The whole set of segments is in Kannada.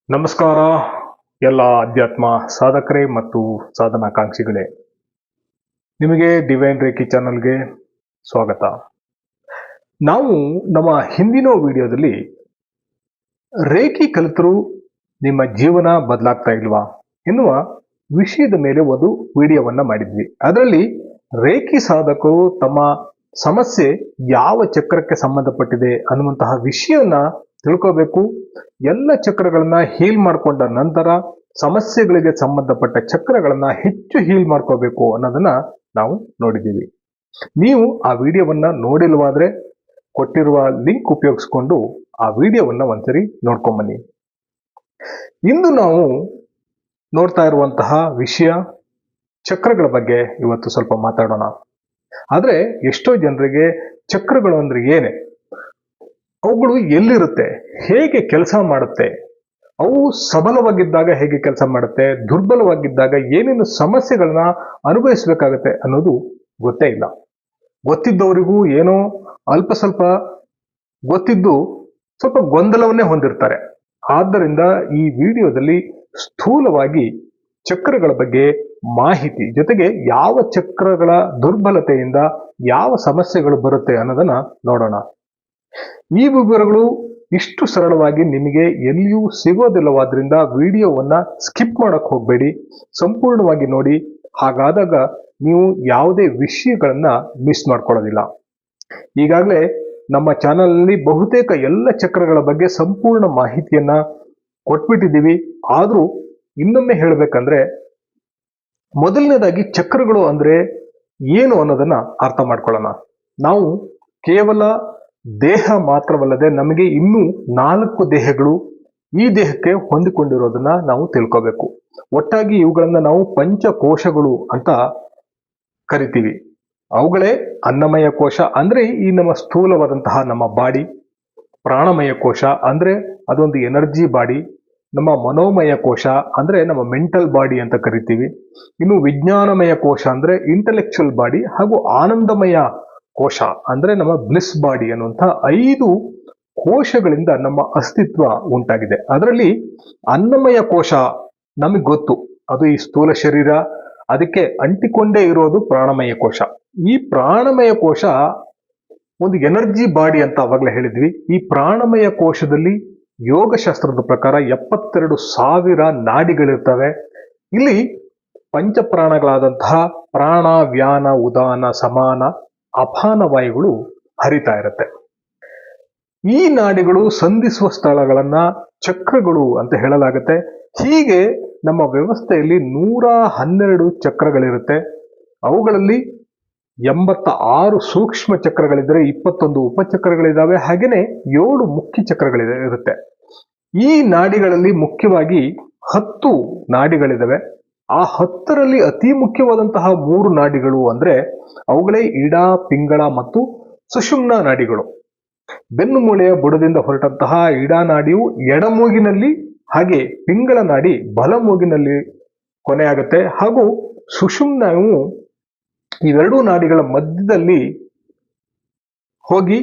ನಮಸ್ಕಾರ ಎಲ್ಲ ಅಧ್ಯಾತ್ಮ ಸಾಧಕರೇ ಮತ್ತು ಸಾಧನಾಕಾಂಕ್ಷಿಗಳೇ, ನಿಮಗೆ ಡಿವೈನ್ ರೇಖಿ ಚಾನಲ್ಗೆ ಸ್ವಾಗತ. ನಾವು ನಮ್ಮ ಹಿಂದಿನ ವಿಡಿಯೋದಲ್ಲಿ ರೇಖಿ ಕಲಿತರೂ ನಿಮ್ಮ ಜೀವನ ಬದಲಾಗ್ತಾ ಇಲ್ವಾ ಎನ್ನುವ ವಿಷಯದ ಮೇಲೆ ಒಂದು ವಿಡಿಯೋವನ್ನ ಮಾಡಿದ್ವಿ. ಅದರಲ್ಲಿ ರೇಖಿ ಸಾಧಕರು ತಮ್ಮ ಸಮಸ್ಯೆ ಯಾವ ಚಕ್ರಕ್ಕೆ ಸಂಬಂಧಪಟ್ಟಿದೆ ಅನ್ನುವಂತಹ ವಿಷಯನ ತಿಳ್ಕೋಬೇಕು. ಎಲ್ಲ ಚಕ್ರಗಳನ್ನ ಹೀಲ್ ಮಾಡಿಕೊಂಡ ನಂತರ ಸಮಸ್ಯೆಗಳಿಗೆ ಸಂಬಂಧಪಟ್ಟ ಚಕ್ರಗಳನ್ನ ಹೆಚ್ಚು ಹೀಲ್ ಮಾಡ್ಕೋಬೇಕು ಅನ್ನೋದನ್ನ ನಾವು ನೋಡಿದ್ದೀವಿ. ನೀವು ಆ ವಿಡಿಯೋವನ್ನ ನೋಡಿಲ್ವಾದ್ರೆ ಕೊಟ್ಟಿರುವ ಲಿಂಕ್ ಉಪಯೋಗಿಸ್ಕೊಂಡು ಆ ವಿಡಿಯೋವನ್ನ ಒಂದ್ಸರಿ ನೋಡ್ಕೊಂಬನ್ನಿ. ಇಂದು ನಾವು ನೋಡ್ತಾ ಇರುವಂತಹ ವಿಷಯ ಚಕ್ರಗಳ ಬಗ್ಗೆ ಇವತ್ತು ಸ್ವಲ್ಪ ಮಾತಾಡೋಣ. ಆದ್ರೆ ಎಷ್ಟೋ ಜನರಿಗೆ ಚಕ್ರಗಳು ಅಂದ್ರೆ ಏನೇ, ಅವುಗಳು ಎಲ್ಲಿರುತ್ತೆ, ಹೇಗೆ ಕೆಲಸ ಮಾಡುತ್ತೆ, ಅವು ಸಬಲವಾಗಿದ್ದಾಗ ಹೇಗೆ ಕೆಲಸ ಮಾಡುತ್ತೆ, ದುರ್ಬಲವಾಗಿದ್ದಾಗ ಏನೇನು ಸಮಸ್ಯೆಗಳನ್ನ ಅನುಭವಿಸಬೇಕಾಗತ್ತೆ ಅನ್ನೋದು ಗೊತ್ತೇ ಇಲ್ಲ. ಗೊತ್ತಿದ್ದವರಿಗೂ ಏನೋ ಅಲ್ಪ ಸ್ವಲ್ಪ ಗೊತ್ತಿದ್ದು ಸ್ವಲ್ಪ ಗೊಂದಲವನ್ನೇ ಹೊಂದಿರ್ತಾರೆ. ಆದ್ದರಿಂದ ಈ ವಿಡಿಯೋದಲ್ಲಿ ಸ್ಥೂಲವಾಗಿ ಚಕ್ರಗಳ ಬಗ್ಗೆ ಮಾಹಿತಿ ಜೊತೆಗೆ ಯಾವ ಚಕ್ರಗಳ ದುರ್ಬಲತೆಯಿಂದ ಯಾವ ಸಮಸ್ಯೆಗಳು ಬರುತ್ತೆ ಅನ್ನೋದನ್ನ ನೋಡೋಣ. ಈ ವಿವರಗಳು ಇಷ್ಟು ಸರಳವಾಗಿ ನಿಮಗೆ ಎಲ್ಲಿಯೂ ಸಿಗೋದಿಲ್ಲವಾದ್ರಿಂದ ವಿಡಿಯೋವನ್ನ ಸ್ಕಿಪ್ ಮಾಡಕ್ ಹೋಗಬೇಡಿ, ಸಂಪೂರ್ಣವಾಗಿ ನೋಡಿ. ಹಾಗಾದಾಗ ನೀವು ಯಾವುದೇ ವಿಷಯಗಳನ್ನ ಮಿಸ್ ಮಾಡ್ಕೊಳ್ಳೋದಿಲ್ಲ. ಈಗಾಗಲೇ ನಮ್ಮ ಚಾನಲ್ನಲ್ಲಿ ಬಹುತೇಕ ಎಲ್ಲ ಚಕ್ರಗಳ ಬಗ್ಗೆ ಸಂಪೂರ್ಣ ಮಾಹಿತಿಯನ್ನ ಕೊಟ್ಬಿಟ್ಟಿದ್ದೀವಿ. ಆದ್ರೂ ಇನ್ನೊಮ್ಮೆ ಹೇಳಬೇಕಂದ್ರೆ, ಮೊದಲನೇದಾಗಿ ಚಕ್ರಗಳು ಅಂದ್ರೆ ಏನು ಅನ್ನೋದನ್ನ ಅರ್ಥ ಮಾಡ್ಕೊಳ್ಳೋಣ. ನಾವು ಕೇವಲ ದೇಹ ಮಾತ್ರವಲ್ಲದೆ ನಮಗೆ ಇನ್ನೂ 4 ದೇಹಗಳು ಈ ದೇಹಕ್ಕೆ ಹೊಂದಿಕೊಂಡಿರೋದನ್ನ ನಾವು ತಿಳ್ಕೋಬೇಕು. ಒಟ್ಟಾಗಿ ಇವುಗಳನ್ನ ನಾವು ಪಂಚಕೋಶಗಳು ಅಂತ ಕರಿತೀವಿ. ಅವುಗಳೇ ಅನ್ನಮಯ ಕೋಶ ಅಂದ್ರೆ ಈ ನಮ್ಮ ಸ್ಥೂಲವಾದಂತಹ ನಮ್ಮ ಬಾಡಿ, ಪ್ರಾಣಮಯ ಕೋಶ ಅಂದ್ರೆ ಅದೊಂದು ಎನರ್ಜಿ ಬಾಡಿ, ನಮ್ಮ ಮನೋಮಯ ಕೋಶ ಅಂದ್ರೆ ನಮ್ಮ ಮೆಂಟಲ್ ಬಾಡಿ ಅಂತ ಕರಿತೀವಿ. ಇನ್ನು ವಿಜ್ಞಾನಮಯ ಕೋಶ ಅಂದ್ರೆ ಇಂಟೆಲೆಕ್ಚುಯಲ್ ಬಾಡಿ, ಹಾಗೂ ಆನಂದಮಯ ಕೋಶ ಅಂದ್ರೆ ನಮ್ಮ ಬ್ಲಿಸ್ ಬಾಡಿ ಅನ್ನುವಂಥ 5 ಕೋಶಗಳಿಂದ ನಮ್ಮ ಅಸ್ತಿತ್ವ ಉಂಟಾಗಿದೆ. ಅದರಲ್ಲಿ ಅನ್ನಮಯ ಕೋಶ ನಮಗೆ ಗೊತ್ತು, ಅದು ಈ ಸ್ಥೂಲ ಶರೀರ, ಅದಕ್ಕೆ ಅಂಟಿಕೊಂಡೇ ಇರೋದು ಪ್ರಾಣಮಯ ಕೋಶ. ಈ ಪ್ರಾಣಮಯ ಕೋಶ ಒಂದು ಎನರ್ಜಿ ಬಾಡಿ ಅಂತ ಅವಾಗಲೇ ಹೇಳಿದ್ವಿ. ಈ ಪ್ರಾಣಮಯ ಕೋಶದಲ್ಲಿ ಯೋಗಶಾಸ್ತ್ರದ ಪ್ರಕಾರ 72,000 ನಾಡಿಗಳಿರ್ತವೆ. ಇಲ್ಲಿ ಪಂಚಪ್ರಾಣಗಳಾದಂತಹ ಪ್ರಾಣ, ವ್ಯಾನ, ಉದಾನ, ಸಮಾನ, ಅಪಾನ ವಾಯುಗಳು ಹರಿತಾ ಇರುತ್ತೆ. ಈ ನಾಡಿಗಳು ಸಂಧಿಸುವ ಸ್ಥಳಗಳನ್ನ ಚಕ್ರಗಳು ಅಂತ ಹೇಳಲಾಗುತ್ತೆ. ಹೀಗೆ ನಮ್ಮ ವ್ಯವಸ್ಥೆಯಲ್ಲಿ 112 ಚಕ್ರಗಳಿರುತ್ತೆ. ಅವುಗಳಲ್ಲಿ 86 ಸೂಕ್ಷ್ಮ ಚಕ್ರಗಳಿದ್ರೆ 21 ಉಪಚಕ್ರಗಳಿದಾವೆ. ಹಾಗೇನೆ 7 ಮುಖ್ಯ ಚಕ್ರಗಳಿರುತ್ತೆ. ಈ ನಾಡಿಗಳಲ್ಲಿ ಮುಖ್ಯವಾಗಿ 10 ನಾಡಿಗಳಿದಾವೆ. ಆ 10ರಲ್ಲಿ ಅತಿ ಮುಖ್ಯವಾದಂತಹ 3 ನಾಡಿಗಳು ಅಂದ್ರೆ ಅವುಗಳೇ ಇಡ, ಪಿಂಗಳ ಮತ್ತು ಸುಷುಮ್ನ ನಾಡಿಗಳು. ಬೆನ್ನು ಮೂಳೆಯ ಬುಡದಿಂದ ಹೊರಟಂತಹ ಇಡ ನಾಡಿಯು ಎಡಮೂಗಿನಲ್ಲಿ, ಹಾಗೆ ಪಿಂಗಳ ನಾಡಿ ಬಲಮೂಗಿನಲ್ಲಿ ಕೊನೆಯಾಗುತ್ತೆ, ಹಾಗೂ ಸುಷುಮ್ನವು ಇವೆರಡೂ ನಾಡಿಗಳ ಮಧ್ಯದಲ್ಲಿ ಹೋಗಿ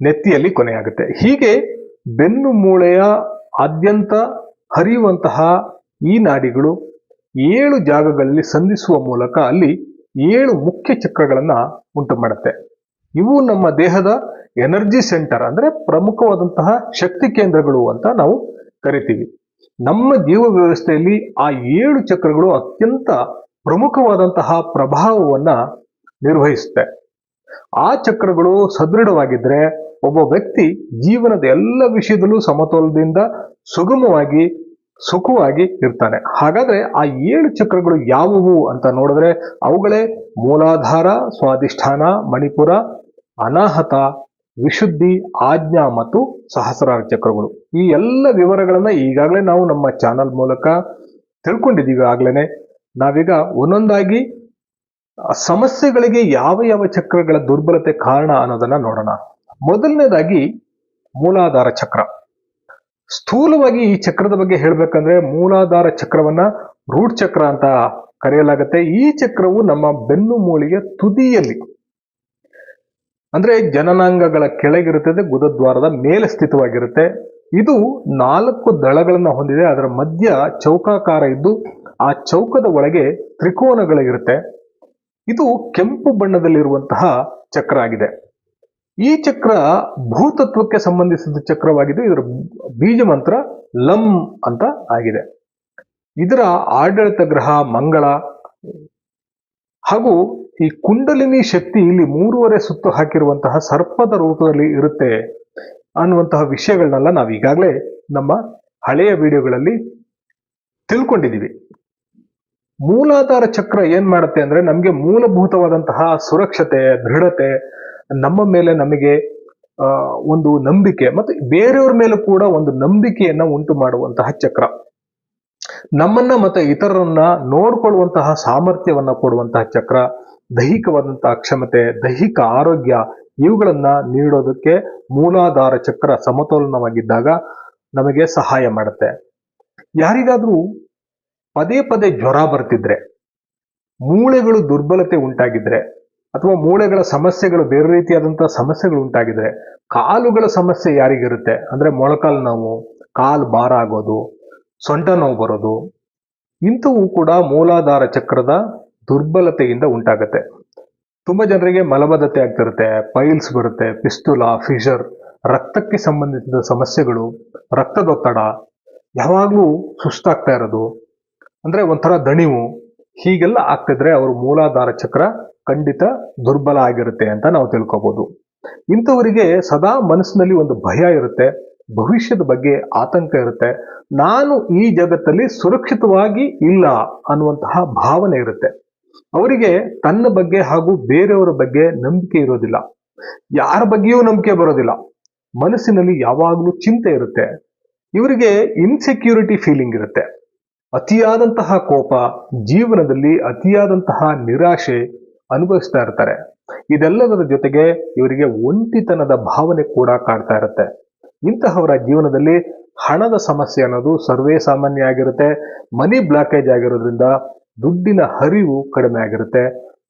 ನೆತ್ತಿಯಲ್ಲಿ ಕೊನೆಯಾಗುತ್ತೆ. ಹೀಗೆ ಬೆನ್ನು ಮೂಳೆಯ ಆದ್ಯಂತ ಹರಿಯುವಂತಹ ಈ ನಾಡಿಗಳು 7 ಜಾಗಗಳಲ್ಲಿ ಸಂಧಿಸುವ ಮೂಲಕ ಅಲ್ಲಿ 7 ಮುಖ್ಯ ಚಕ್ರಗಳನ್ನ ಉಂಟು ಮಾಡುತ್ತೆ. ಇವು ನಮ್ಮ ದೇಹದ ಎನರ್ಜಿ ಸೆಂಟರ್ ಅಂದ್ರೆ ಪ್ರಮುಖವಾದಂತಹ ಶಕ್ತಿ ಕೇಂದ್ರಗಳು ಅಂತ ನಾವು ಕರಿತೀವಿ. ನಮ್ಮ ಜೀವ ವ್ಯವಸ್ಥೆಯಲ್ಲಿ ಆ 7 ಚಕ್ರಗಳು ಅತ್ಯಂತ ಪ್ರಮುಖವಾದಂತಹ ಪ್ರಭಾವವನ್ನ ನಿರ್ವಹಿಸುತ್ತೆ. ಆ ಚಕ್ರಗಳು ಸದೃಢವಾಗಿದ್ರೆ ಒಬ್ಬ ವ್ಯಕ್ತಿ ಜೀವನದ ಎಲ್ಲ ವಿಷಯದಲ್ಲೂ ಸಮತೋಲನದಿಂದ ಸುಗಮವಾಗಿ ಸುಖವಾಗಿ ಇರ್ತಾನೆ. ಹಾಗಾದ್ರೆ ಆ 7 ಚಕ್ರಗಳು ಯಾವುವು ಅಂತ ನೋಡಿದ್ರೆ ಅವುಗಳೇ ಮೂಲಾಧಾರ, ಸ್ವಾಧಿಷ್ಠಾನ, ಮಣಿಪುರ, ಅನಾಹತ, ವಿಶುದ್ಧಿ, ಆಜ್ಞಾ ಮತ್ತು ಸಹಸ್ರಾರ ಚಕ್ರಗಳು. ಈ ಎಲ್ಲ ವಿವರಗಳನ್ನ ಈಗಾಗಲೇ ನಾವು ನಮ್ಮ ಚಾನಲ್ ಮೂಲಕ ತಿಳ್ಕೊಂಡಿದ್ದೀವಿ. ಆಗ್ಲೇನೆ ನಾವೀಗ ಒಂದೊಂದಾಗಿ ಸಮಸ್ಯೆಗಳಿಗೆ ಯಾವ ಯಾವ ಚಕ್ರಗಳ ದುರ್ಬಲತೆ ಕಾರಣ ಅನ್ನೋದನ್ನ ನೋಡೋಣ. ಮೊದಲನೇದಾಗಿ ಮೂಲಾಧಾರ ಚಕ್ರ. ಸ್ಥೂಲವಾಗಿ ಈ ಚಕ್ರದ ಬಗ್ಗೆ ಹೇಳ್ಬೇಕಂದ್ರೆ ಮೂಲಾಧಾರ ಚಕ್ರವನ್ನ ರೂಟ್ ಚಕ್ರ ಅಂತ ಕರೆಯಲಾಗುತ್ತೆ. ಈ ಚಕ್ರವು ನಮ್ಮ ಬೆನ್ನು ಮೂಳೆಯ ತುದಿಯಲ್ಲಿ ಅಂದ್ರೆ ಜನನಾಂಗಗಳ ಕೆಳಗಿರುತ್ತದೆ, ಗುದದ್ವಾರದ ಮೇಲೆ ಸ್ಥಿತವಾಗಿರುತ್ತೆ. ಇದು 4 ದಳಗಳನ್ನು ಹೊಂದಿದೆ. ಅದರ ಮಧ್ಯ ಚೌಕಾಕಾರ ಇದ್ದು ಆ ಚೌಕದ ಒಳಗೆ ತ್ರಿಕೋನಗಳಿರುತ್ತೆ. ಇದು ಕೆಂಪು ಬಣ್ಣದಲ್ಲಿರುವಂತಹ ಚಕ್ರ ಆಗಿದೆ. ಈ ಚಕ್ರ ಭೂತತ್ವಕ್ಕೆ ಸಂಬಂಧಿಸಿದ ಚಕ್ರವಾಗಿದೆ. ಇದರ ಬೀಜ ಮಂತ್ರ ಲಂ ಅಂತ ಆಗಿದೆ. ಇದರ ಆಡಳಿತ ಗ್ರಹ ಮಂಗಳ ಹಾಗೂ ಈ ಕುಂಡಲಿನಿ ಶಕ್ತಿ ಇಲ್ಲಿ 3.5 ಸುತ್ತು ಹಾಕಿರುವಂತಹ ಸರ್ಪದ ರೂಪದಲ್ಲಿ ಇರುತ್ತೆ ಅನ್ನುವಂತಹ ವಿಷಯಗಳನ್ನೆಲ್ಲ ನಾವು ಈಗಾಗಲೇ ನಮ್ಮ ಹಳೆಯ ವಿಡಿಯೋಗಳಲ್ಲಿ ತಿಳ್ಕೊಂಡಿದ್ದೀವಿ. ಮೂಲಾಧಾರ ಚಕ್ರ ಏನ್ ಮಾಡುತ್ತೆ ಅಂದ್ರೆ ನಮಗೆ ಮೂಲಭೂತವಾದಂತಹ ಸುರಕ್ಷತೆ, ದೃಢತೆ, ನಮ್ಮ ಮೇಲೆ ನಮಗೆ ಒಂದು ನಂಬಿಕೆ ಮತ್ತು ಬೇರೆಯವ್ರ ಮೇಲೆ ಕೂಡ ಒಂದು ನಂಬಿಕೆಯನ್ನ ಉಂಟು ಮಾಡುವಂತಹ ಚಕ್ರ. ನಮ್ಮನ್ನ ಮತ್ತೆ ಇತರರನ್ನ ನೋಡ್ಕೊಳ್ಳುವಂತಹ ಸಾಮರ್ಥ್ಯವನ್ನ ಕೊಡುವಂತಹ ಚಕ್ರ. ದೈಹಿಕವಾದಂತಹ ಕ್ಷಮತೆ, ದೈಹಿಕ ಆರೋಗ್ಯ ಇವುಗಳನ್ನ ನೀಡೋದಕ್ಕೆ ಮೂಲಾಧಾರ ಚಕ್ರ ಸಮತೋಲನವಾಗಿದ್ದಾಗ ನಮಗೆ ಸಹಾಯ ಮಾಡುತ್ತೆ. ಯಾರಿಗಾದ್ರೂ ಪದೇ ಪದೇ ಜ್ವರ ಬರ್ತಿದ್ರೆ, ಮೂಳೆಗಳು ದುರ್ಬಲತೆ ಉಂಟಾಗಿದ್ರೆ, ಅಥವಾ ಮೂಳೆಗಳ ಸಮಸ್ಯೆಗಳು ಬೇರೆ ರೀತಿಯಾದಂತಹ ಸಮಸ್ಯೆಗಳು ಉಂಟಾಗಿದ್ರೆ, ಕಾಲುಗಳ ಸಮಸ್ಯೆ ಯಾರಿಗಿರುತ್ತೆ ಅಂದ್ರೆ ಮೊಳಕಾಲು ನೋವು, ಕಾಲು ಭಾರ ಆಗೋದು, ಸೊಂಟ ನೋವು ಬರೋದು, ಇಂಥವು ಕೂಡ ಮೂಲಾಧಾರ ಚಕ್ರದ ದುರ್ಬಲತೆಯಿಂದ ಉಂಟಾಗುತ್ತೆ. ತುಂಬಾ ಜನರಿಗೆ ಮಲಬದ್ಧತೆ ಆಗ್ತಿರುತ್ತೆ, ಪೈಲ್ಸ್ ಬರುತ್ತೆ, ಪಿಸ್ತುಲಾ, ಫಿಷರ್, ರಕ್ತಕ್ಕೆ ಸಂಬಂಧಿಸಿದ ಸಮಸ್ಯೆಗಳು, ರಕ್ತದೊತ್ತಡ, ಯಾವಾಗ್ಲೂ ಸುಸ್ತಾಗ್ತಾ ಇರೋದು, ಅಂದ್ರೆ ಒಂಥರ ದಣಿವು, ಹೀಗೆಲ್ಲ ಆಗ್ತಿದ್ರೆ ಅವರು ಮೂಲಾಧಾರ ಚಕ್ರ ಖಂಡಿತ ದುರ್ಬಲ ಆಗಿರುತ್ತೆ ಅಂತ ನಾವು ತಿಳ್ಕೊಬಹುದು. ಇಂಥವರಿಗೆ ಸದಾ ಮನಸ್ಸಿನಲ್ಲಿ ಒಂದು ಭಯ ಇರುತ್ತೆ, ಭವಿಷ್ಯದ ಬಗ್ಗೆ ಆತಂಕ ಇರುತ್ತೆ, ನಾನು ಈ ಜಗತ್ತಲ್ಲಿ ಸುರಕ್ಷಿತವಾಗಿ ಇಲ್ಲ ಅನ್ನುವಂತಹ ಭಾವನೆ ಇರುತ್ತೆ. ಅವರಿಗೆ ತನ್ನ ಬಗ್ಗೆ ಹಾಗೂ ಬೇರೆಯವರ ಬಗ್ಗೆ ನಂಬಿಕೆ ಇರೋದಿಲ್ಲ, ಯಾರ ಬಗ್ಗೆಯೂ ನಂಬಿಕೆ ಬರೋದಿಲ್ಲ, ಮನಸ್ಸಿನಲ್ಲಿ ಯಾವಾಗಲೂ ಚಿಂತೆ ಇರುತ್ತೆ. ಇವರಿಗೆ ಇನ್ಸೆಕ್ಯೂರಿಟಿ ಫೀಲಿಂಗ್ ಇರುತ್ತೆ, ಅತಿಯಾದಂತಹ ಕೋಪ, ಜೀವನದಲ್ಲಿ ಅತಿಯಾದಂತಹ ನಿರಾಶೆ ಅನುಭವಿಸ್ತಾ ಇರ್ತಾರೆ. ಇದೆಲ್ಲದರ ಜೊತೆಗೆ ಇವರಿಗೆ ಒಂಟಿತನದ ಭಾವನೆ ಕೂಡ ಕಾಡ್ತಾ ಇರುತ್ತೆ. ಇಂತಹವರ ಜೀವನದಲ್ಲಿ ಹಣದ ಸಮಸ್ಯೆ ಅನ್ನೋದು ಸರ್ವೇ ಸಾಮಾನ್ಯ ಆಗಿರುತ್ತೆ. ಮನಿ ಬ್ಲಾಕೇಜ್ ಆಗಿರೋದ್ರಿಂದ ದುಡ್ಡಿನ ಹರಿವು ಕಡಿಮೆ ಆಗಿರುತ್ತೆ.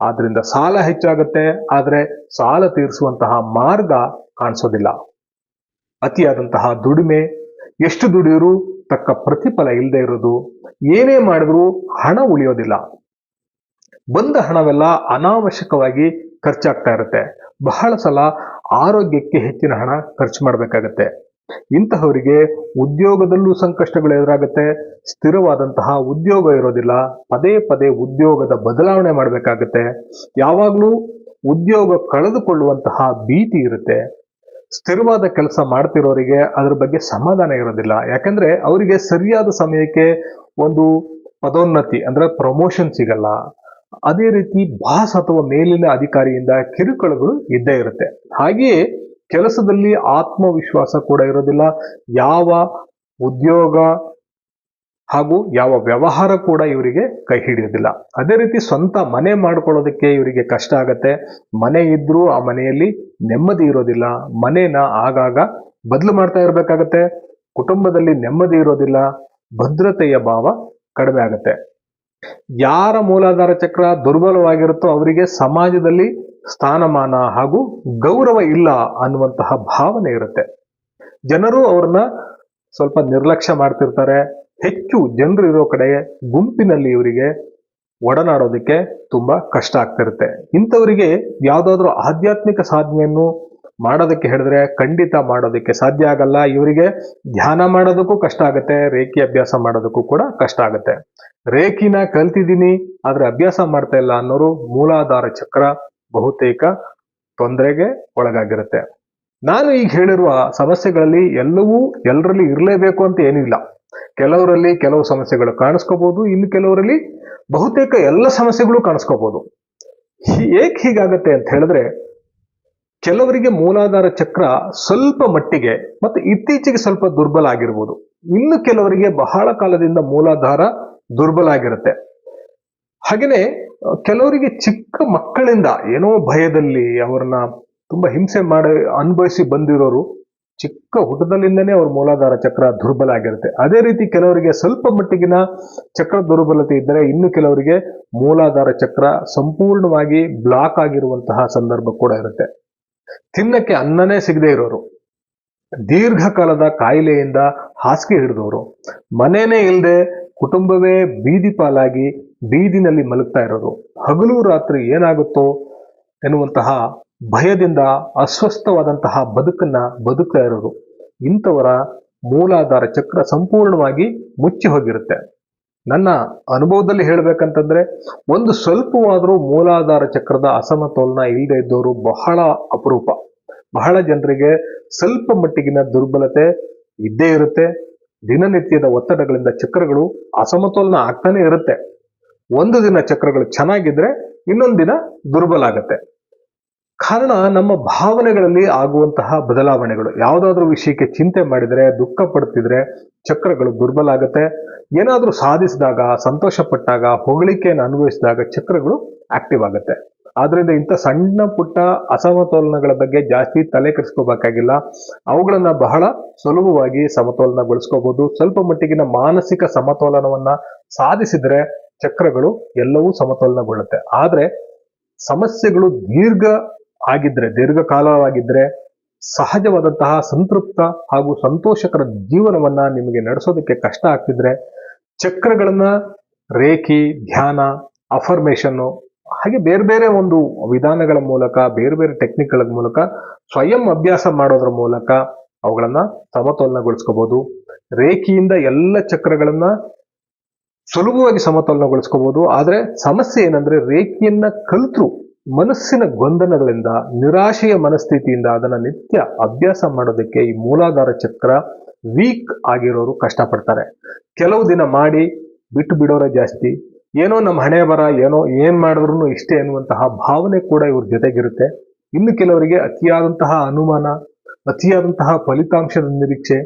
ಆದ್ರಿಂದ ಸಾಲ ಹೆಚ್ಚಾಗುತ್ತೆ, ಆದ್ರೆ ಸಾಲ ತೀರಿಸುವಂತಹ ಮಾರ್ಗ ಕಾಣಿಸೋದಿಲ್ಲ. ಅತಿಯಾದಂತಹ ದುಡಿಮೆ, ಎಷ್ಟು ದುಡಿಯರು ತಕ್ಕ ಪ್ರತಿಫಲ ಇಲ್ಲದೆ ಇರೋದು, ಏನೇ ಮಾಡಿದ್ರೂ ಹಣ ಉಳಿಯೋದಿಲ್ಲ. ಬಂದ ಹಣವೆಲ್ಲ ಅನಾವಶ್ಯಕವಾಗಿ ಖರ್ಚಾಗ್ತಾ ಇರುತ್ತೆ. ಬಹಳ ಸಲ ಆರೋಗ್ಯಕ್ಕೆ ಹೆಚ್ಚಿನ ಹಣ ಖರ್ಚು ಮಾಡಬೇಕಾಗತ್ತೆ. ಇಂತಹವರಿಗೆ ಉದ್ಯೋಗದಲ್ಲೂ ಸಂಕಷ್ಟಗಳು ಎದುರಾಗುತ್ತೆ. ಸ್ಥಿರವಾದಂತಹ ಉದ್ಯೋಗ ಇರೋದಿಲ್ಲ, ಪದೇ ಪದೇ ಉದ್ಯೋಗದ ಬದಲಾವಣೆ ಮಾಡಬೇಕಾಗತ್ತೆ. ಯಾವಾಗಲೂ ಉದ್ಯೋಗ ಕಳೆದುಕೊಳ್ಳುವಂತಹ ಭೀತಿ ಇರುತ್ತೆ. ಸ್ಥಿರವಾದ ಕೆಲಸ ಮಾಡ್ತಿರೋರಿಗೆ ಅದ್ರ ಬಗ್ಗೆ ಸಮಾಧಾನ ಇರೋದಿಲ್ಲ. ಯಾಕಂದ್ರೆ ಅವರಿಗೆ ಸರಿಯಾದ ಸಮಯಕ್ಕೆ ಒಂದು ಪದೋನ್ನತಿ ಅಂದ್ರೆ ಪ್ರಮೋಷನ್ ಸಿಗಲ್ಲ. ಅದೇ ರೀತಿ ಬಾಸ್ ಅಥವಾ ಮೇಲಿನ ಅಧಿಕಾರಿಯಿಂದ ಕಿರುಕುಳಗಳು ಇದ್ದೇ ಇರುತ್ತೆ. ಹಾಗೆಯೇ ಕೆಲಸದಲ್ಲಿ ಆತ್ಮವಿಶ್ವಾಸ ಕೂಡ ಇರೋದಿಲ್ಲ. ಯಾವ ಉದ್ಯೋಗ ಹಾಗೂ ಯಾವ ವ್ಯವಹಾರ ಕೂಡ ಇವರಿಗೆ ಕೈ ಹಿಡಿಯೋದಿಲ್ಲ. ಅದೇ ರೀತಿ ಸ್ವಂತ ಮನೆ ಮಾಡ್ಕೊಳ್ಳೋದಕ್ಕೆ ಇವರಿಗೆ ಕಷ್ಟ ಆಗತ್ತೆ. ಮನೆ ಇದ್ರೂ ಆ ಮನೆಯಲ್ಲಿ ನೆಮ್ಮದಿ ಇರೋದಿಲ್ಲ. ಮನೇನ ಆಗಾಗ ಬದಲು ಮಾಡ್ತಾ ಇರ್ಬೇಕಾಗತ್ತೆ. ಕುಟುಂಬದಲ್ಲಿ ನೆಮ್ಮದಿ ಇರೋದಿಲ್ಲ, ಭದ್ರತೆಯ ಭಾವ ಕಡಿಮೆ ಆಗತ್ತೆ. ಯಾರ ಮೂಲಾಧಾರ ಚಕ್ರ ದುರ್ಬಲವಾಗಿರುತ್ತೋ ಅವರಿಗೆ ಸಮಾಜದಲ್ಲಿ ಸ್ಥಾನಮಾನ ಹಾಗೂ ಗೌರವ ಇಲ್ಲ ಅನ್ನುವಂತಹ ಭಾವನೆ ಇರುತ್ತೆ. ಜನರು ಅವ್ರನ್ನ ಸ್ವಲ್ಪ ನಿರ್ಲಕ್ಷ್ಯ ಮಾಡ್ತಿರ್ತಾರೆ. ಹೆಚ್ಚು ಜನರು ಇರೋ ಕಡೆ ಗುಂಪಿನಲ್ಲಿ ಇವರಿಗೆ ಒಡನಾಡೋದಕ್ಕೆ ತುಂಬಾ ಕಷ್ಟ ಆಗ್ತಿರುತ್ತೆ. ಇಂಥವರಿಗೆ ಯಾವ್ದಾದ್ರು ಆಧ್ಯಾತ್ಮಿಕ ಸಾಧನೆಯನ್ನು ಮಾಡೋದಕ್ಕೆ ಹೇಳಿದ್ರೆ ಖಂಡಿತ ಮಾಡೋದಕ್ಕೆ ಸಾಧ್ಯ ಆಗಲ್ಲ. ಇವರಿಗೆ ಧ್ಯಾನ ಮಾಡೋದಕ್ಕೂ ಕಷ್ಟ ಆಗುತ್ತೆ, ರೇಖಿ ಅಭ್ಯಾಸ ಮಾಡೋದಕ್ಕೂ ಕೂಡ ಕಷ್ಟ ಆಗುತ್ತೆ. ರೇಖಿನ ಕಲ್ತಿದ್ದೀನಿ ಆದ್ರೆ ಅಭ್ಯಾಸ ಮಾಡ್ತಾ ಇಲ್ಲ ಅನ್ನೋರು ಮೂಲಾಧಾರ ಚಕ್ರ ಬಹುತೇಕ ತೊಂದರೆಗೆ ಒಳಗಾಗಿರುತ್ತೆ. ನಾನು ಈಗ ಹೇಳಿರುವ ಸಮಸ್ಯೆಗಳಲ್ಲಿ ಎಲ್ಲವೂ ಎಲ್ಲರಲ್ಲಿ ಇರಲೇಬೇಕು ಅಂತ ಏನಿಲ್ಲ. ಕೆಲವರಲ್ಲಿ ಕೆಲವು ಸಮಸ್ಯೆಗಳು ಕಾಣಿಸ್ಕೋಬಹುದು, ಇನ್ನು ಕೆಲವರಲ್ಲಿ ಬಹುತೇಕ ಎಲ್ಲ ಸಮಸ್ಯೆಗಳು ಕಾಣಿಸ್ಕೋಬಹುದು. ಏಕೆ ಹೀಗಾಗತ್ತೆ ಅಂತ ಹೇಳಿದ್ರೆ, ಕೆಲವರಿಗೆ ಮೂಲಾಧಾರ ಚಕ್ರ ಸ್ವಲ್ಪ ಮಟ್ಟಿಗೆ ಮತ್ತು ಇತ್ತೀಚೆಗೆ ಸ್ವಲ್ಪ ದುರ್ಬಲ ಆಗಿರ್ಬೋದು. ಇನ್ನು ಕೆಲವರಿಗೆ ಬಹಳ ಕಾಲದಿಂದ ಮೂಲಾಧಾರ ದುರ್ಬಲ ಆಗಿರುತ್ತೆ. ಹಾಗೇನೆ ಕೆಲವರಿಗೆ ಚಿಕ್ಕ ಮಕ್ಕಳಿಂದ ಏನೋ ಭಯದಲ್ಲಿ ಅವ್ರನ್ನ ತುಂಬಾ ಹಿಂಸೆ ಮಾಡಿ ಅನುಭವಿಸಿ ಬಂದಿರೋರು ಚಿಕ್ಕ ಹುಟ್ಟದಲ್ಲಿಂದನೇ ಅವ್ರ ಮೂಲಾಧಾರ ಚಕ್ರ ದುರ್ಬಲ ಆಗಿರುತ್ತೆ. ಅದೇ ರೀತಿ ಕೆಲವರಿಗೆ ಸ್ವಲ್ಪ ಮಟ್ಟಿಗಿನ ಚಕ್ರ ದುರ್ಬಲತೆ ಇದ್ದರೆ, ಇನ್ನು ಕೆಲವರಿಗೆ ಮೂಲಾಧಾರ ಚಕ್ರ ಸಂಪೂರ್ಣವಾಗಿ ಬ್ಲಾಕ್ ಆಗಿರುವಂತಹ ಸಂದರ್ಭ ಕೂಡ ಇರುತ್ತೆ. ತಿನ್ನಕ್ಕೆ ಅನ್ನನೇ ಸಿಗದೆ ಇರೋರು, ದೀರ್ಘಕಾಲದ ಕಾಯಿಲೆಯಿಂದ ಹಾಸಿಗೆ ಹಿಡಿದವರು, ಮನೆಯೇ ಇಲ್ಲದೆ ಕುಟುಂಬವೇ ಬೀದಿ ಪಾಲಾಗಿ ಬೀದಿನಲ್ಲಿ ಮಲಗ್ತಾ ಇರೋರು, ಹಗಲು ರಾತ್ರಿ ಏನಾಗುತ್ತೋ ಎನ್ನುವಂತಹ ಭಯದಿಂದ ಅಸ್ವಸ್ಥವಾದಂತಹ ಬದುಕನ್ನ ಬದುಕ್ತಾ ಇರೋರು, ಇಂಥವರ ಮೂಲಾಧಾರ ಚಕ್ರ ಸಂಪೂರ್ಣವಾಗಿ ಮುಚ್ಚಿ ಹೋಗಿರುತ್ತೆ. ನನ್ನ ಅನುಭವದಲ್ಲಿ ಹೇಳ್ಬೇಕಂತಂದ್ರೆ ಒಂದು ಸ್ವಲ್ಪವಾದರೂ ಮೂಲಾಧಾರ ಚಕ್ರದ ಅಸಮತೋಲನ ಇಲ್ಲದೆ ಇದ್ದವರು ಬಹಳ ಅಪರೂಪ. ಬಹಳ ಜನರಿಗೆ ಸ್ವಲ್ಪ ಮಟ್ಟಿಗಿನ ದುರ್ಬಲತೆ ಇದ್ದೇ ಇರುತ್ತೆ. ದಿನನಿತ್ಯದ ಒತ್ತಡಗಳಿಂದ ಚಕ್ರಗಳು ಅಸಮತೋಲನ ಆಗ್ತಾನೆ ಇರುತ್ತೆ. ಒಂದು ದಿನ ಚಕ್ರಗಳು ಚೆನ್ನಾಗಿದ್ರೆ ಇನ್ನೊಂದು ದಿನ ದುರ್ಬಲ ಆಗತ್ತೆ. ಕಾರಣ ನಮ್ಮ ಭಾವನೆಗಳಲ್ಲಿ ಆಗುವಂತಹ ಬದಲಾವಣೆಗಳು. ಯಾವುದಾದ್ರೂ ವಿಷಯಕ್ಕೆ ಚಿಂತೆ ಮಾಡಿದರೆ, ದುಃಖ ಪಡ್ತಿದ್ರೆ ಚಕ್ರಗಳು ದುರ್ಬಲ ಆಗತ್ತೆ. ಏನಾದ್ರೂ ಸಾಧಿಸಿದಾಗ, ಸಂತೋಷ ಪಟ್ಟಾಗ, ಹೊಗಳಿಕೆಯನ್ನು ಅನುಭವಿಸಿದಾಗ ಚಕ್ರಗಳು ಆಕ್ಟಿವ್ ಆಗುತ್ತೆ. ಆದ್ರಿಂದ ಇಂಥ ಸಣ್ಣ ಪುಟ್ಟ ಅಸಮತೋಲನಗಳ ಬಗ್ಗೆ ಜಾಸ್ತಿ ತಲೆ ಕೆಡಿಸ್ಕೋಬೇಕಾಗಿಲ್ಲ. ಅವುಗಳನ್ನ ಬಹಳ ಸುಲಭವಾಗಿ ಸಮತೋಲನಗೊಳಿಸ್ಕೋಬಹುದು. ಸ್ವಲ್ಪ ಮಟ್ಟಿಗಿನ ಮಾನಸಿಕ ಸಮತೋಲನವನ್ನ ಸಾಧಿಸಿದ್ರೆ ಚಕ್ರಗಳು ಎಲ್ಲವೂ ಸಮತೋಲನಗೊಳ್ಳುತ್ತೆ. ಆದ್ರೆ ಸಮಸ್ಯೆಗಳು ದೀರ್ಘಕಾಲವಾಗಿದ್ರೆ ಸಹಜವಾದಂತಹ ಸಂತೃಪ್ತ ಹಾಗೂ ಸಂತೋಷಕರ ಜೀವನವನ್ನ ನಿಮಗೆ ನಡೆಸೋದಕ್ಕೆ ಕಷ್ಟ ಆಗ್ತಿದ್ರೆ ಚಕ್ರಗಳನ್ನ ರೇಖಿ, ಧ್ಯಾನ, ಅಫರ್ಮೇಷನ್ ಹಾಗೆ ಬೇರೆ ಬೇರೆ ಒಂದು ವಿಧಾನಗಳ ಮೂಲಕ, ಬೇರೆ ಬೇರೆ ಟೆಕ್ನಿಕ್ಗಳ ಮೂಲಕ ಸ್ವಯಂ ಅಭ್ಯಾಸ ಮಾಡೋದ್ರ ಮೂಲಕ ಅವುಗಳನ್ನ ಸಮತೋಲನಗೊಳಿಸ್ಕೋಬಹುದು. ರೇಖಿಯಿಂದ ಎಲ್ಲ ಚಕ್ರಗಳನ್ನ ಸುಲಭವಾಗಿ ಸಮತೋಲನಗೊಳಿಸ್ಕೋಬಹುದು. ಆದ್ರೆ ಸಮಸ್ಯೆ ಏನಂದ್ರೆ ರೇಖಿಯನ್ನ ಕಲ್ತ್ರು ಮನಸ್ಸಿನ ಗೊಂದಲಗಳಿಂದ, ನಿರಾಶೆಯ ಮನಸ್ಥಿತಿಯಿಂದ ಅದನ್ನ ನಿತ್ಯ ಅಭ್ಯಾಸ ಮಾಡೋದಕ್ಕೆ ಈ ಮೂಲಾಧಾರ ಚಕ್ರ ವೀಕ್ ಆಗಿರೋರು ಕಷ್ಟಪಡ್ತಾರೆ. ಕೆಲವು ದಿನ ಮಾಡಿ ಬಿಟ್ಟು ಬಿಡೋರೇ ಜಾಸ್ತಿ. ಏನೋ ನಮ್ಮ ಹಣೆ ಬರ, ಏನ್ ಮಾಡಿದ್ರು ಇಷ್ಟೇ ಅನ್ನುವಂತಹ ಭಾವನೆ ಕೂಡ ಇವ್ರ ಜೊತೆಗಿರುತ್ತೆ. ಇನ್ನು ಕೆಲವರಿಗೆ ಅತಿಯಾದಂತಹ ಅನುಮಾನ, ಅತಿಯಾದಂತಹ ಫಲಿತಾಂಶದ ನಿರೀಕ್ಷೆ,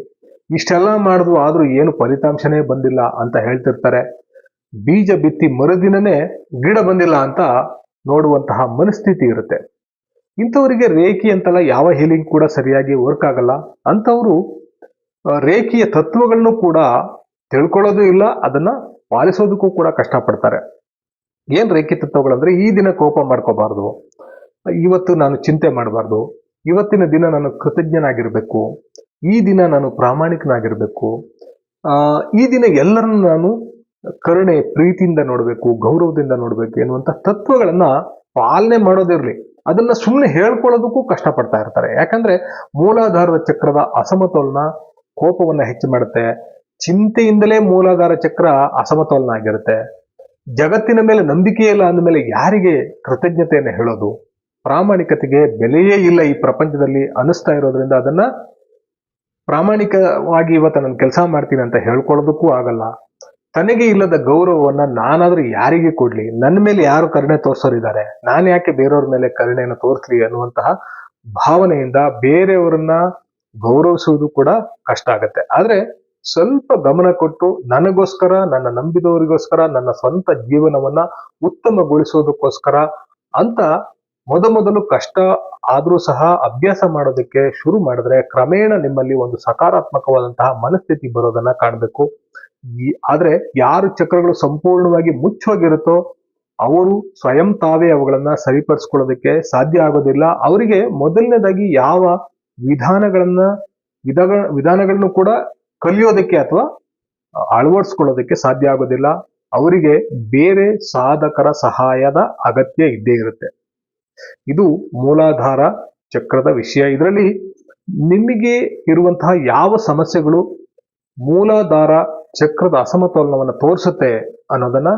ಇಷ್ಟೆಲ್ಲ ಮಾಡಿದ್ರು ಆದ್ರೂ ಏನು ಫಲಿತಾಂಶನೇ ಬಂದಿಲ್ಲ ಅಂತ ಹೇಳ್ತಿರ್ತಾರೆ. ಬೀಜ ಬಿತ್ತಿ ಮರುದಿನನೇ ಗಿಡ ಬಂದಿಲ್ಲ ಅಂತ ನೋಡುವಂತಹ ಮನಸ್ಥಿತಿ ಇರುತ್ತೆ. ಇಂಥವರಿಗೆ ರೇಖಿ ಅಂತಲ್ಲ ಯಾವ ಹೀಲಿಂಗ್ ಕೂಡ ಸರಿಯಾಗಿ ವರ್ಕ್ ಆಗಲ್ಲ. ಅಂಥವರು ರೇಖಿಯ ತತ್ವಗಳನ್ನು ಕೂಡ ತಿಳ್ಕೊಳ್ಳೋದು ಇಲ್ಲ, ಅದನ್ನ ಪಾಲಿಸೋದಕ್ಕೂ ಕೂಡ ಕಷ್ಟಪಡ್ತಾರೆ. ಏನ್ ರೇಖಿ ತತ್ವಗಳಂದ್ರೆ, ಈ ದಿನ ಕೋಪ ಮಾಡ್ಕೋಬಾರ್ದು, ಇವತ್ತು ನಾನು ಚಿಂತೆ ಮಾಡಬಾರ್ದು, ಇವತ್ತಿನ ದಿನ ನಾನು ಕೃತಜ್ಞನಾಗಿರ್ಬೇಕು, ಈ ದಿನ ನಾನು ಪ್ರಾಮಾಣಿಕನಾಗಿರ್ಬೇಕು, ಈ ದಿನ ಎಲ್ಲರನ್ನು ನಾನು ಕರುಣೆ, ಪ್ರೀತಿಯಿಂದ ನೋಡ್ಬೇಕು, ಗೌರವದಿಂದ ನೋಡ್ಬೇಕು ಎನ್ನುವಂತ ತತ್ವಗಳನ್ನ ಪಾಲನೆ ಮಾಡೋದಿರ್ಲಿ, ಅದನ್ನ ಸುಮ್ಮನೆ ಹೇಳ್ಕೊಳ್ಳೋದಕ್ಕೂ ಕಷ್ಟಪಡ್ತಾ ಇರ್ತಾರೆ. ಯಾಕಂದ್ರೆ ಮೂಲಾಧಾರದ ಚಕ್ರದ ಅಸಮತೋಲನ ಕೋಪವನ್ನ ಹೆಚ್ಚು ಮಾಡುತ್ತೆ. ಚಿಂತೆಯಿಂದಲೇ ಮೂಲಾಧಾರ ಚಕ್ರ ಅಸಮತೋಲನ ಆಗಿರುತ್ತೆ. ಜಗತ್ತಿನ ಮೇಲೆ ನಂಬಿಕೆ ಇಲ್ಲ ಅಂದಮೇಲೆ ಯಾರಿಗೆ ಕೃತಜ್ಞತೆಯನ್ನು ಹೇಳೋದು? ಪ್ರಾಮಾಣಿಕತೆಗೆ ಬೆಲೆಯೇ ಇಲ್ಲ ಈ ಪ್ರಪಂಚದಲ್ಲಿ ಅನಿಸ್ತಾ ಇರೋದ್ರಿಂದ ಅದನ್ನ ಪ್ರಾಮಾಣಿಕವಾಗಿ ಇವತ್ತು ನಾನು ಕೆಲಸ ಮಾಡ್ತೀನಿ ಅಂತ ಹೇಳ್ಕೊಳ್ಳೋದಕ್ಕೂ ಆಗಲ್ಲ. ತನಗೆ ಇಲ್ಲದ ಗೌರವವನ್ನ ನಾನಾದ್ರೂ ಯಾರಿಗೆ ಕೊಡ್ಲಿ? ನನ್ನ ಮೇಲೆ ಯಾರು ಕರುಣೆ ತೋರ್ಸೋರಿದ್ದಾರೆ, ನಾನು ಯಾಕೆ ಬೇರೆಯವ್ರ ಮೇಲೆ ಕರುಣೆಯನ್ನು ತೋರಿಸ್ಲಿ ಅನ್ನುವಂತಹ ಭಾವನೆಯಿಂದ ಬೇರೆಯವರನ್ನ ಗೌರವಿಸುವುದು ಕೂಡ ಕಷ್ಟ ಆಗತ್ತೆ. ಆದ್ರೆ ಸ್ವಲ್ಪ ಗಮನ ಕೊಟ್ಟು ನನಗೋಸ್ಕರ, ನನ್ನ ನಂಬಿದವರಿಗೋಸ್ಕರ, ನನ್ನ ಸ್ವಂತ ಜೀವನವನ್ನ ಉತ್ತಮಗೊಳಿಸೋದಕ್ಕೋಸ್ಕರ ಅಂತ ಮೊದಲು ಕಷ್ಟ ಆದ್ರೂ ಸಹ ಅಭ್ಯಾಸ ಮಾಡೋದಕ್ಕೆ ಶುರು ಮಾಡಿದ್ರೆ ಕ್ರಮೇಣ ನಿಮ್ಮಲ್ಲಿ ಒಂದು ಸಕಾರಾತ್ಮಕವಾದಂತಹ ಮನಸ್ಥಿತಿ ಬರೋದನ್ನ ಕಾಣಬೇಕು. ಆದ್ರೆ ಯಾರು ಚಕ್ರಗಳು ಸಂಪೂರ್ಣವಾಗಿ ಮುಚ್ಚೋಗಿರುತ್ತೋ ಅವರು ಸ್ವಯಂ ತಾವೇ ಅವುಗಳನ್ನ ಸರಿಪಡಿಸ್ಕೊಳ್ಳೋದಕ್ಕೆ ಸಾಧ್ಯ ಆಗೋದಿಲ್ಲ. ಅವರಿಗೆ ಮೊದಲನೇದಾಗಿ ಯಾವ ವಿಧಾನಗಳನ್ನು ಕೂಡ ಕಲಿಯೋದಕ್ಕೆ ಅಥವಾ ಅಳವಡಿಸ್ಕೊಳ್ಳೋದಕ್ಕೆ ಸಾಧ್ಯ ಆಗೋದಿಲ್ಲ. ಅವರಿಗೆ ಬೇರೆ ಸಾಧಕರ ಸಹಾಯದ ಅಗತ್ಯ ಇದ್ದೇ ಇರುತ್ತೆ. ಇದು ಮೂಲಾಧಾರ ಚಕ್ರದ ವಿಷಯ. ಇದರಲ್ಲಿ ನಿಮಗೆ ಇರುವಂತಹ ಯಾವ ಸಮಸ್ಯೆಗಳು ಮೂಲಾಧಾರ ಚಕ್ರದ ಅಸಮತೋಲನವನ್ನು ತೋರಿಸುತ್ತೆ ಅನ್ನೋದನ್ನ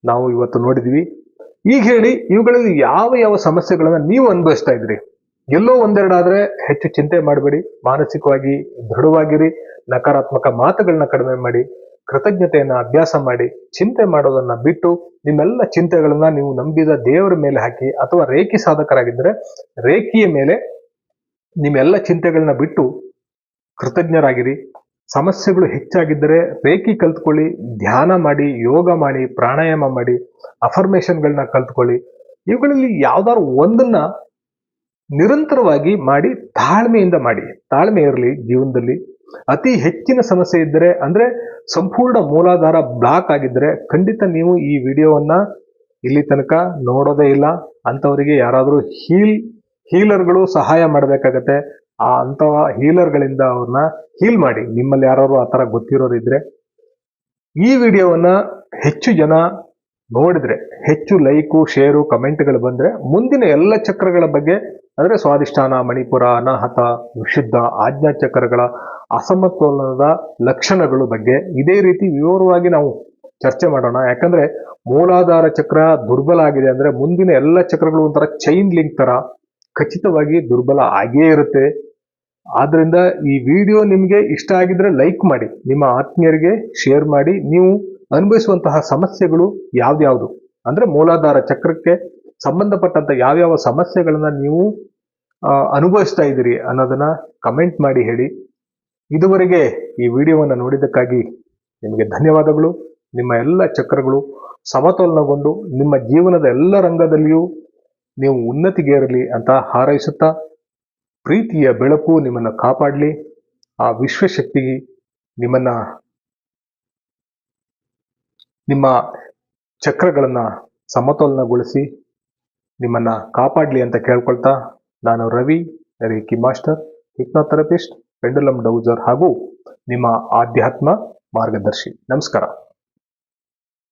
ನಾವು ಇವತ್ತು ನೋಡಿದ್ವಿ. ಈಗ ಹೇಳಿ, ಇವುಗಳಲ್ಲಿ ಯಾವ ಸಮಸ್ಯೆಗಳನ್ನ ನೀವು ಅನುಭವಿಸ್ತಾ ಇದ್ರಿ? ಎಲ್ಲೋ ಒಂದೆರಡಾದ್ರೆ ಹೆಚ್ಚು ಚಿಂತೆ ಮಾಡಬೇಡಿ, ಮಾನಸಿಕವಾಗಿ ದೃಢವಾಗಿರಿ, ನಕಾರಾತ್ಮಕ ಮಾತುಗಳನ್ನ ಕಡಿಮೆ ಮಾಡಿ, ಕೃತಜ್ಞತೆಯನ್ನ ಅಭ್ಯಾಸ ಮಾಡಿ, ಚಿಂತೆ ಮಾಡೋದನ್ನ ಬಿಟ್ಟು ನಿಮ್ಮೆಲ್ಲ ಚಿಂತೆಗಳನ್ನ ನೀವು ನಂಬಿದ ದೇವರ ಮೇಲೆ ಹಾಕಿ, ಅಥವಾ ರೇಖಿ ಸಾಧಕರಾಗಿದ್ದರೆ ರೇಖಿಯ ಮೇಲೆ ನಿಮ್ಮೆಲ್ಲ ಚಿಂತೆಗಳನ್ನ ಬಿಟ್ಟು ಕೃತಜ್ಞರಾಗಿರಿ. ಸಮಸ್ಯೆಗಳು ಹೆಚ್ಚಾಗಿದ್ದರೆ ರೇಖಿ ಕಲ್ತ್ಕೊಳ್ಳಿ, ಧ್ಯಾನ ಮಾಡಿ, ಯೋಗ ಮಾಡಿ, ಪ್ರಾಣಾಯಾಮ ಮಾಡಿ, ಅಫರ್ಮೇಷನ್ಗಳನ್ನ ಕಲ್ತ್ಕೊಳ್ಳಿ. ಇವುಗಳಲ್ಲಿ ಯಾವ್ದಾದ್ರು ಒಂದನ್ನ ನಿರಂತರವಾಗಿ ಮಾಡಿ, ತಾಳ್ಮೆಯಿಂದ ಮಾಡಿ. ತಾಳ್ಮೆ ಇರಲಿ ಜೀವನದಲ್ಲಿ. ಅತಿ ಹೆಚ್ಚಿನ ಸಮಸ್ಯೆ ಇದ್ದರೆ, ಅಂದ್ರೆ ಸಂಪೂರ್ಣ ಮೂಲಾಧಾರ ಬ್ಲಾಕ್ ಆಗಿದ್ರೆ ಖಂಡಿತ ನೀವು ಈ ವಿಡಿಯೋವನ್ನ ಇಲ್ಲಿ ತನಕ ನೋಡೋದೇ ಇಲ್ಲ. ಅಂತವರಿಗೆ ಯಾರಾದರೂ ಹೀಲರ್ಗಳು ಸಹಾಯ ಮಾಡಬೇಕಾಗತ್ತೆ. ಅಂತಹ ಹೀಲರ್ಗಳಿಂದ ಅವ್ರನ್ನ ಹೀಲ್ ಮಾಡಿ. ನಿಮ್ಮಲ್ಲಿ ಯಾರು ಆ ಥರ ಗೊತ್ತಿರೋರಿದ್ರೆ ಈ ವಿಡಿಯೋವನ್ನ ಹೆಚ್ಚು ಜನ ನೋಡಿದ್ರೆ, ಹೆಚ್ಚು ಲೈಕು, ಶೇರು, ಕಮೆಂಟ್ಗಳು ಬಂದ್ರೆ ಮುಂದಿನ ಎಲ್ಲ ಚಕ್ರಗಳ ಬಗ್ಗೆ ಅಂದ್ರೆ ಸ್ವಾಧಿಷ್ಠಾನ, ಮಣಿಪುರ, ಅನಾಹತ, ವಿಶುದ್ಧ, ಆಜ್ಞಾ ಚಕ್ರಗಳ ಅಸಮತೋಲನದ ಲಕ್ಷಣಗಳ ಬಗ್ಗೆ ಇದೇ ರೀತಿ ವಿವರವಾಗಿ ನಾವು ಚರ್ಚೆ ಮಾಡೋಣ. ಯಾಕಂದ್ರೆ ಮೂಲಾಧಾರ ಚಕ್ರ ದುರ್ಬಲ ಆಗಿದೆ ಅಂದ್ರೆ ಮುಂದಿನ ಎಲ್ಲ ಚಕ್ರಗಳು ಒಂಥರ ಚೈನ್ ಲಿಂಕ್ ತರ ಖಚಿತವಾಗಿ ದುರ್ಬಲ ಆಗೇ ಇರುತ್ತೆ. ಆದ್ರಿಂದ ಈ ವಿಡಿಯೋ ನಿಮ್ಗೆ ಇಷ್ಟ ಆಗಿದ್ರೆ ಲೈಕ್ ಮಾಡಿ, ನಿಮ್ಮ ಆತ್ಮೀಯರಿಗೆ ಶೇರ್ ಮಾಡಿ. ನೀವು ಅನುಭವಿಸುವಂತಹ ಸಮಸ್ಯೆಗಳು ಯಾವ್ದ್ಯಾವ್ದು ಅಂದ್ರೆ ಮೂಲಾಧಾರ ಚಕ್ರಕ್ಕೆ ಸಂಬಂಧಪಟ್ಟಂತ ಯಾವ್ಯಾವ ಸಮಸ್ಯೆಗಳನ್ನ ನೀವು ಅನುಭವಿಸ್ತಾ ಇದ್ದೀರಿ ಅನ್ನೋದನ್ನ ಕಮೆಂಟ್ ಮಾಡಿ ಹೇಳಿ. ಇದುವರೆಗೆ ಈ ವಿಡಿಯೋವನ್ನು ನೋಡಿದ್ದಕ್ಕಾಗಿ ನಿಮಗೆ ಧನ್ಯವಾದಗಳು. ನಿಮ್ಮ ಎಲ್ಲ ಚಕ್ರಗಳು ಸಮತೋಲನಗೊಂಡು ನಿಮ್ಮ ಜೀವನದ ಎಲ್ಲ ರಂಗದಲ್ಲಿಯೂ ನೀವು ಉನ್ನತಿಗೇರಲಿ ಅಂತ ಹಾರೈಸುತ್ತಾ, ಪ್ರೀತಿಯ ಬೆಳಕು ನಿಮ್ಮನ್ನು ಕಾಪಾಡಲಿ. ಆ ವಿಶ್ವಶಕ್ತಿ ನಿಮ್ಮ ಚಕ್ರಗಳನ್ನ ಸಮತೋಲನಗೊಳಿಸಿ ನಿಮ್ಮನ್ನ ಕಾಪಾಡಲಿ ಅಂತ ಕೇಳ್ಕೊಳ್ತಾ, ನಾನು Ravi, reiki master, ಹಿಪ್ನೋಥೆರಪಿಸ್ಟ್, pendulum dowser ಹಾಗೂ ನಿಮ್ಮ ಆಧ್ಯಾತ್ಮ ಮಾರ್ಗದರ್ಶಿ. ನಮಸ್ಕಾರ.